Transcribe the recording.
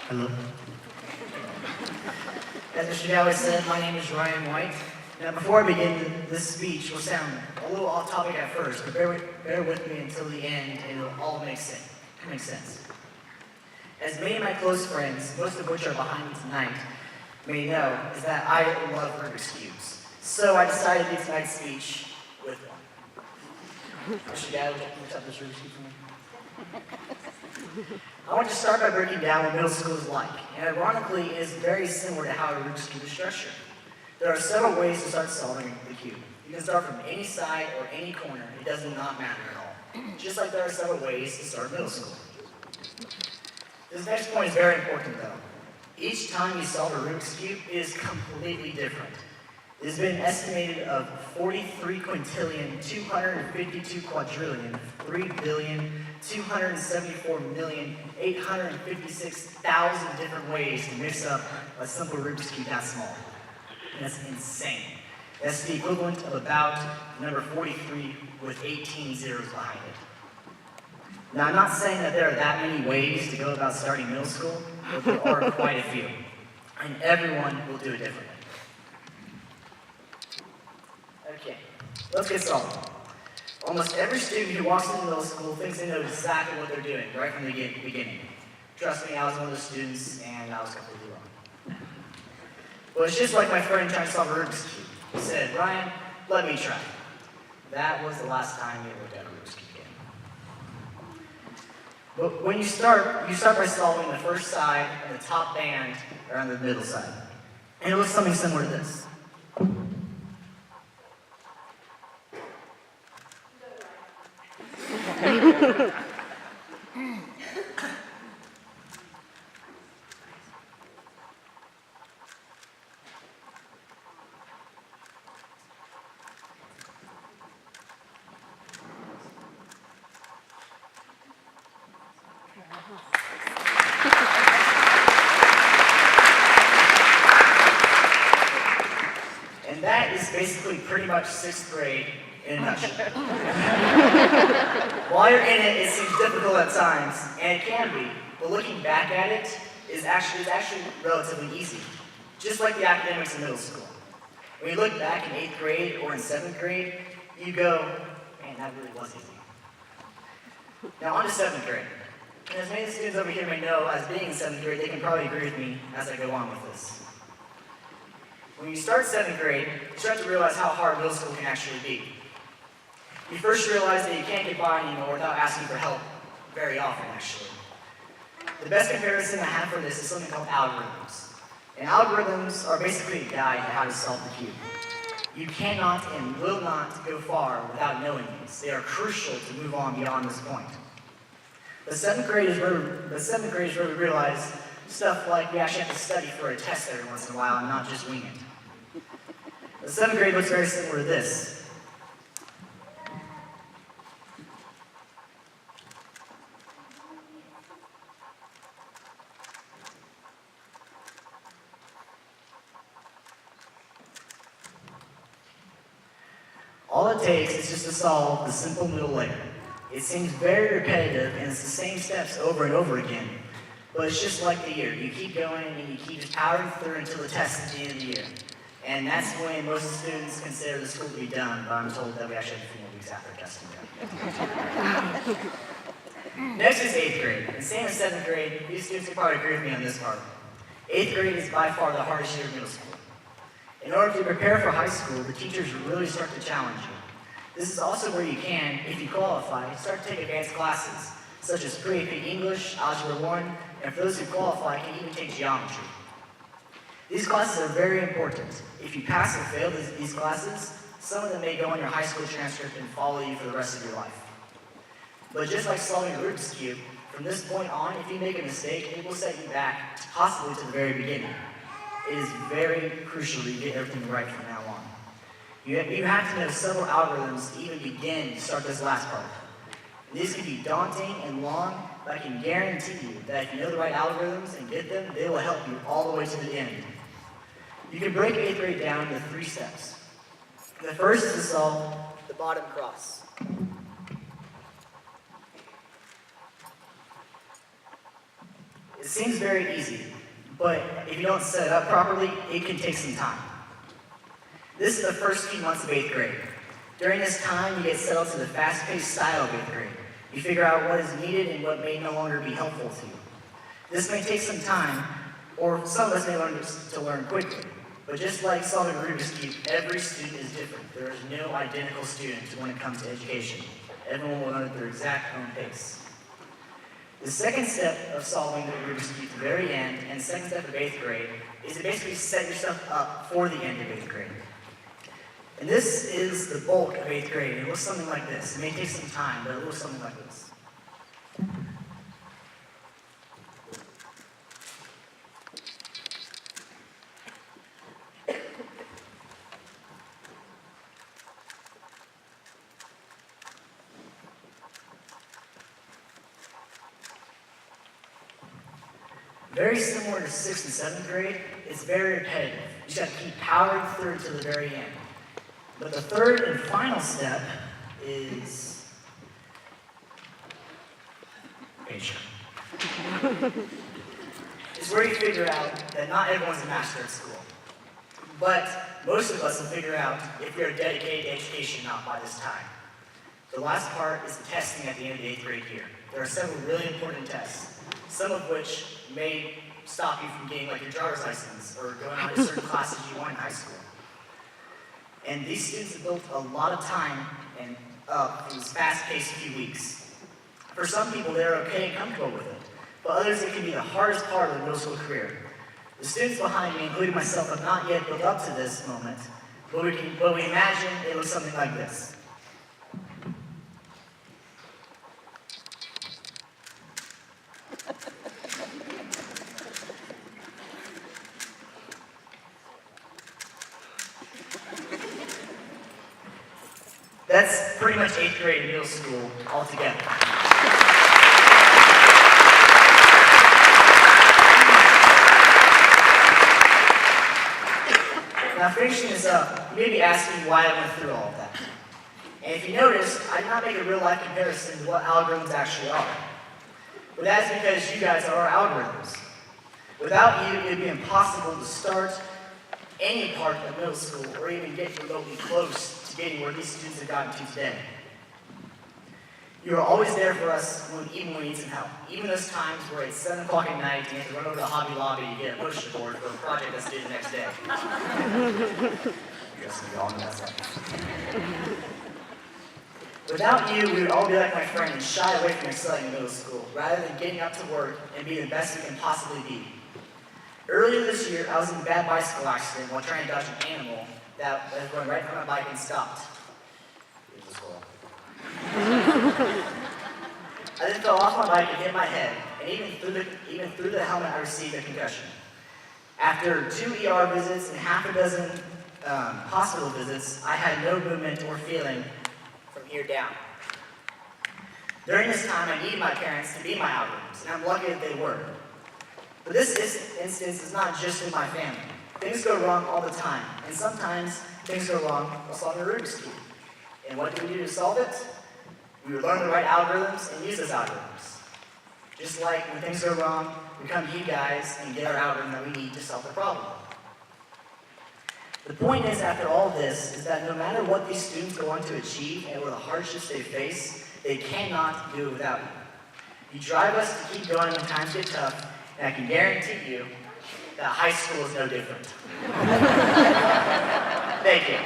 Hello. As Mr. Galloway said, my name is Ryan White. Now, before I begin, this speech will sound a little off topic at first, but bear with me until the end, and it'll all make sense. As many of my close friends, most of which are behind me tonight, may know, is that I love Rubik's Cubes. So I decided to do tonight's speech with one. Mr. Galloway, can you up this Rubik's Cube for me? I want to start by breaking down what middle school is like, and ironically, it is very similar to how a Rubik's Cube is structured. There are several ways to start solving the cube. You can start from any side or any corner, it does not matter at all. Just like there are several ways to start middle school. This next point is very important though. Each time you solve a Rubik's Cube, it is completely different. It has been estimated of 43 quintillion, 252 quadrillion, 3,274,856,000 different ways to mix up a simple Rubik's Cube that small. And that's insane. That's the equivalent of about the number 43 with 18 zeros behind it. Now, I'm not saying that there are that many ways to go about starting middle school, but there are quite a few. And everyone will do it differently. Okay, let's get started. Almost every student who walks into middle school thinks they know exactly what they're doing right from the beginning. Trust me, I was one of those students, and I was completely wrong. Well, it's just like my friend trying to solve a Rubik's Cube. He said, "Ryan, let me try." That was the last time you looked at a Rubik's Cube game. But when you start by solving the first side and the top band around the middle side. And it looks something similar to this. And that is basically pretty much 6th grade in a nutshell. While you're in it, it seems difficult at times, and it can be, but looking back at it is actually relatively easy, just like the academics in middle school. When you look back in 8th grade or in 7th grade, you go, man, that really was easy. Now on to 7th grade. And as many students over here may know, as being in 7th grade, they can probably agree with me as I go on with this. When you start 7th grade, you start to realize how hard middle school can actually be. You first realize that you can't get by anymore without asking for help very often, actually. The best comparison I have for this is something called algorithms. And algorithms are basically a guide to how to solve the cube. You cannot and will not go far without knowing these. They are crucial to move on beyond this point. The 7th grade is where we realize stuff like we actually have to study for a test every once in a while and not just wing it. The 7th grade looks very similar to this. All it takes is just to solve the simple middle layer. It seems very repetitive and it's the same steps over and over again. But it's just like the year. You keep going and you keep just powering through until the test at the end of the year. And that's when most students consider the school to be done, but I'm told that we actually have a few more weeks after testing. Next is 8th grade. And same as 7th grade, these students will probably agree with me on this part. 8th grade is by far the hardest year of middle school. In order to prepare for high school, the teachers really start to challenge you. This is also where you can, if you qualify, start to take advanced classes, such as Pre-AP English, Algebra 1, and for those who qualify, can even take geometry. These classes are very important. If you pass or fail these classes, some of them may go on your high school transcript and follow you for the rest of your life. But just like solving a Rubik's Cube, from this point on, if you make a mistake, it will set you back, possibly to the very beginning. It is very crucial that you get everything right from now on. You have to know several algorithms to even begin to start this last part. And these can be daunting and long, but I can guarantee you that if you know the right algorithms and get them, they will help you all the way to the end. You can break 8th grade down into 3 steps. The first is to solve the bottom cross. It seems very easy, but if you don't set it up properly, it can take some time. This is the first few months of 8th grade. During this time, you get settled to the fast-paced style of 8th grade. You figure out what is needed and what may no longer be helpful to you. This may take some time, or some of us may learn to learn quickly. But just like solving Rubik's Cube, every student is different. There is no identical student when it comes to education. Everyone will learn at their exact own pace. The second step of solving the Rubik's Cube at the very end, and the second step of 8th grade, is to basically set yourself up for the end of 8th grade. And this is the bulk of 8th grade. It looks something like this. It may take some time, but it looks something like this. Very similar to 6th and 7th grade, it's very repetitive. You just have to keep powering through to the very end. But the third and final step is patient. It's where you figure out that not everyone's a master at school. But most of us will figure out if we are dedicated to education or not by this time. The last part is the testing at the end of the 8th grade year. There are several really important tests, some of which may stop you from getting like your driver's license or going on to certain classes you want in high school. And these students have built a lot of time and in these fast-paced few weeks. For some people, they're okay and comfortable with it, but others, it can be the hardest part of their middle school career. The students behind me, including myself, have not yet built up to this moment, but we imagine it looks something like this. That's pretty much 8th grade and middle school altogether. Now finishing this up, you may be asking why I went through all of that. And if you notice, I did not make a real life comparison to what algorithms actually are. But that's because you guys are our algorithms. Without you, it would be impossible to start any part of middle school or even get remotely close to getting where these students have gotten to today. You are always there for us even when we need some help. Even those times where it's 7 o'clock at night and you have to run over to Hobby Lobby and get a poster board for a project that's due the next day. Without you, we would all be like my friend and shy away from excelling in middle school, rather than getting up to work and being the best we can possibly be. Earlier this year, I was in a bad bicycle accident while trying to dodge an animal that was going right in front of my bike and stopped. It was a squirrel. I then fell off my bike and hit my head, and even through the helmet, I received a concussion. After 2 ER visits and half a dozen hospital visits, I had no movement or feeling from here down. During this time, I needed my parents to be my algorithms, and I'm lucky that they were. But this instance is not just in my family. Things go wrong all the time, and sometimes things go wrong while solving a Rubik's Cube. And what do we do to solve it? We learn the right algorithms and use those algorithms. Just like when things go wrong, we come to you guys and get our algorithm that we need to solve the problem. The point is, after all this, is that no matter what these students go on to achieve and or the hardships they face, they cannot do it without you. You drive us to keep going when times get tough, and I can guarantee you that high school is no different. Thank you.